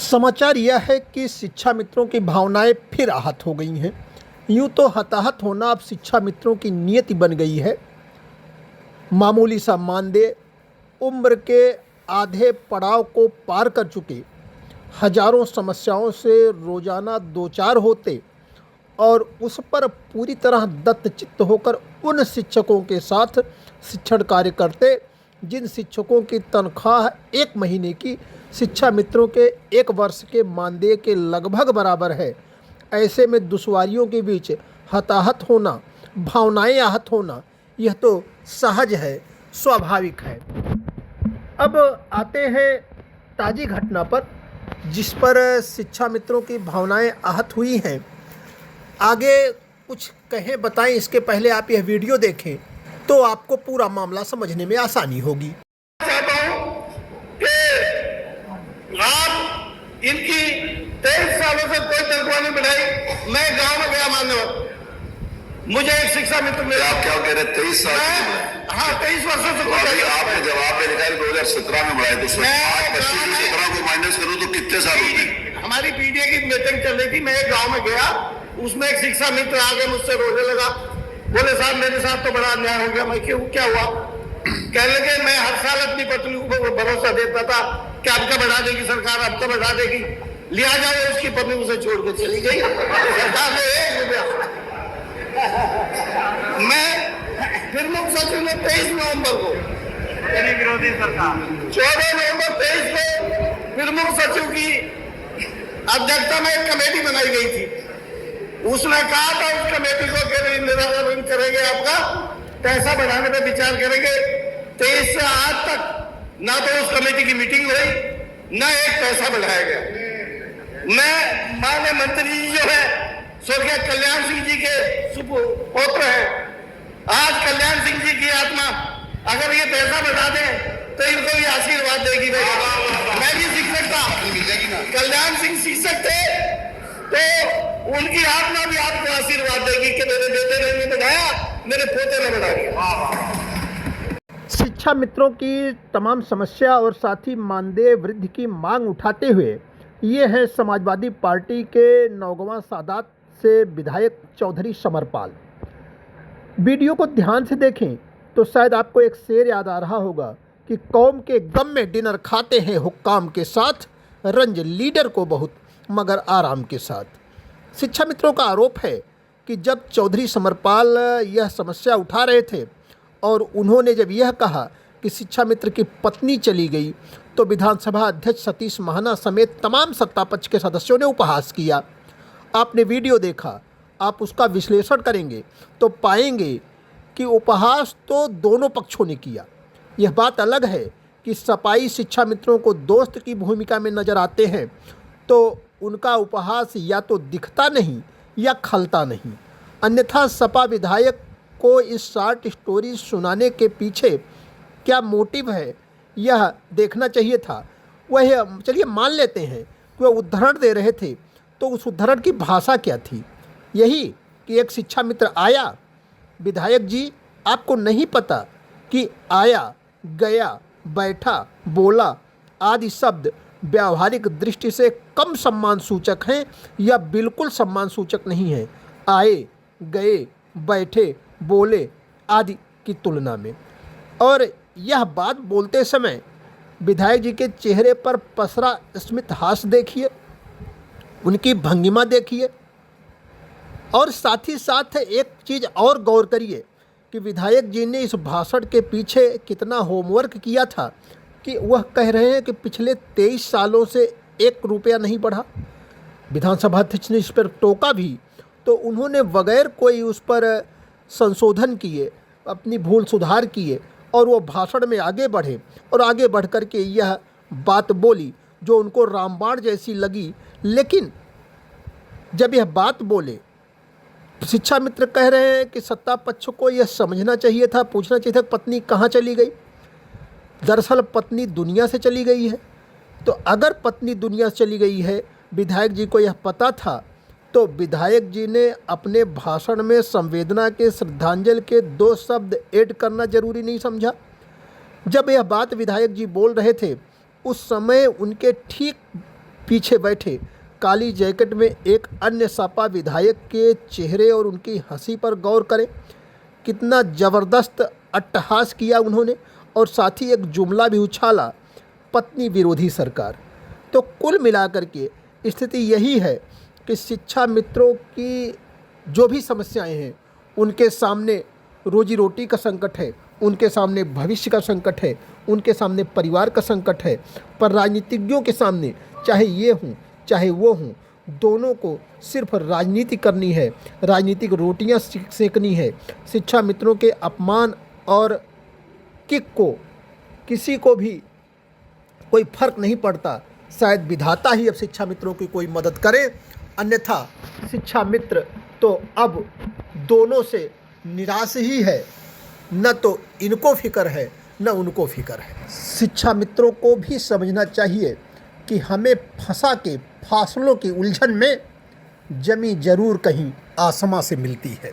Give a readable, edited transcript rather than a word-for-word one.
समाचार यह है कि शिक्षा मित्रों की भावनाएं फिर आहत हो गई हैं। यूं तो हताहत होना अब शिक्षा मित्रों की नियति बन गई है। मामूली सा मानदेय, उम्र के आधे पड़ाव को पार कर चुके, हजारों समस्याओं से रोजाना दो चार होते और उस पर पूरी तरह दत्तचित्त होकर उन शिक्षकों के साथ शिक्षण कार्य करते जिन शिक्षकों की तनख्वाह एक महीने की शिक्षा मित्रों के एक वर्ष के मानदेय के लगभग बराबर है। ऐसे में दुश्वारियों के बीच हताहत होना, भावनाएं आहत होना, यह तो सहज है, स्वाभाविक है। अब आते हैं ताज़ी घटना पर, जिस पर शिक्षा मित्रों की भावनाएं आहत हुई हैं। आगे कुछ कहें बताएं, इसके पहले आप यह वीडियो देखें तो आपको पूरा मामला समझने में आसानी होगी। चाहता हूं कि आप इनकी 23 सालों से कोई तनख्वाह नहीं बढ़ाई। मैं गांव में गया मान्यवर, मुझे एक शिक्षा मित्र मिला। आप क्या कह रहे हैं 23 साल से? हाँ, 23 वर्षों से। तो अभी आपने जवाब में लिखा है 2017 में बढ़ाया, तो 17 को माइनस करूं तो कितने साल होते हैं? हमारी पीडीए की मीटिंग चल रही थी, मैं एक गांव में गया, उसमें एक शिक्षा मित्र आगे मुझसे रोने लगा। बोले साहब मेरे साथ तो बड़ा अन्याय हो गया। मैं क्यों, क्या हुआ? कहने लगे मैं हर साल अपनी पत्नी को भरोसा देता था कि अब का बढ़ा देगी सरकार, अब का बढ़ा देगी, लिया जाए। उसकी पत्नी उसे छोड़ के चली गई। सरकार ने 1 रुपया। मैं फिर मुख्य सचिव ने 23 नवंबर को, विरोधी सरकार 14 नवंबर 23 को फिर मुख्य सचिव की अध्यक्षता में एक कमेटी बनाई गई थी। उसने कहा था उस कमेटी को कि निराकरण करेंगे, आपका पैसा बढ़ाने पर विचार करेंगे। 23 से आज तक ना तो उस कमेटी की मीटिंग हुई, ना एक पैसा बढ़ाया गया। मैं माननीय मंत्री जी जो है स्वर्गीय कल्याण सिंह जी के सुपुत्र हैं। आज कल्याण सिंह जी की आत्मा अगर ये पैसा बढ़ा दें तो इनको भी आशीर्वाद देगी। मैं भी शिक्षक था, कल्याण सिंह शिक्षक थे, तो उनकी आत्मा भी आपको आशीर्वाद देगी कि मेरे बेटे ने नहीं बढ़ाया, मेरे पोते ने बढ़ा दिया। शिक्षा मित्रों की तमाम समस्या और साथ ही मानदेय वृद्धि की मांग उठाते हुए ये हैं समाजवादी पार्टी के नौगवां सादात से विधायक चौधरी समरपाल। वीडियो को ध्यान से देखें तो शायद आपको एक शेर याद आ रहा होगा कि कौम के गम में डिनर खाते हैं हुक्काम के साथ, रंज लीडर को बहुत मगर आराम के साथ। शिक्षा मित्रों का आरोप है कि जब चौधरी समरपाल यह समस्या उठा रहे थे और उन्होंने जब यह कहा कि शिक्षा मित्र की पत्नी चली गई तो विधानसभा अध्यक्ष सतीश महाना समेत तमाम सत्तापक्ष के सदस्यों ने उपहास किया। आपने वीडियो देखा, आप उसका विश्लेषण करेंगे तो पाएंगे कि उपहास तो दोनों पक्षों ने किया। यह बात अलग है कि सपाई शिक्षा मित्रों को दोस्त की भूमिका में नजर आते हैं तो उनका उपहास या तो दिखता नहीं या खलता नहीं। अन्यथा सपा विधायक को इस शॉर्ट स्टोरी सुनाने के पीछे क्या मोटिव है यह देखना चाहिए था। वह चलिए मान लेते हैं कि वह उद्धरण दे रहे थे, तो उस उद्धरण की भाषा क्या थी? यही कि एक शिक्षा मित्र आया, विधायक जी आपको नहीं पता कि आया, गया, बैठा, बोला आदि शब्द व्यावहारिक दृष्टि से कम सम्मान सूचक हैं या बिल्कुल सम्मान सूचक नहीं हैं आए, गए, बैठे, बोले आदि की तुलना में। और यह बात बोलते समय विधायक जी के चेहरे पर पसरा स्मित हास्य देखिए, उनकी भंगिमा देखिए, और साथ ही साथ एक चीज़ और गौर करिए कि विधायक जी ने इस भाषण के पीछे कितना होमवर्क किया था कि वह कह रहे हैं कि पिछले 23 सालों से 1 रुपया नहीं बढ़ा। विधानसभा अध्यक्ष ने इस पर टोका भी तो उन्होंने बगैर कोई उस पर संशोधन किए, अपनी भूल सुधार किए और वो भाषण में आगे बढ़े और आगे बढ़ कर के यह बात बोली जो उनको रामबाण जैसी लगी। लेकिन जब यह बात बोले, शिक्षा मित्र कह रहे हैं कि सत्ता पक्ष को यह समझना चाहिए था, पूछना चाहिए था पत्नी कहाँ चली गई। दरअसल पत्नी दुनिया से चली गई है। तो अगर पत्नी दुनिया से चली गई है, विधायक जी को यह पता था, तो विधायक जी ने अपने भाषण में संवेदना के श्रद्धांजलि के 2 शब्द ऐड करना जरूरी नहीं समझा। जब यह बात विधायक जी बोल रहे थे उस समय उनके ठीक पीछे बैठे काली जैकेट में एक अन्य सपा विधायक के चेहरे और उनकी हंसी पर गौर करें। कितना ज़बरदस्त अट्टहास किया उन्होंने और साथ ही एक जुमला भी उछाला, पत्नी विरोधी सरकार। तो कुल मिलाकर के स्थिति यही है कि शिक्षा मित्रों की जो भी समस्याएं हैं, उनके सामने रोजी रोटी का संकट है, उनके सामने भविष्य का संकट है, उनके सामने परिवार का संकट है। पर राजनीतिज्ञों के सामने चाहे ये हों चाहे वो हों, दोनों को सिर्फ राजनीति करनी है, राजनीतिक रोटियां सेकनी है। शिक्षा मित्रों के अपमान और किक को किसी को भी कोई फर्क नहीं पड़ता। शायद विधाता ही अब शिक्षा मित्रों की कोई मदद करे, अन्यथा शिक्षा मित्र तो अब दोनों से निराश ही है। न तो इनको फिक्र है न उनको फिक्र है। शिक्षा मित्रों को भी समझना चाहिए कि हमें फंसा के फासलों की उलझन में जमी जरूर कहीं आसमां से मिलती है।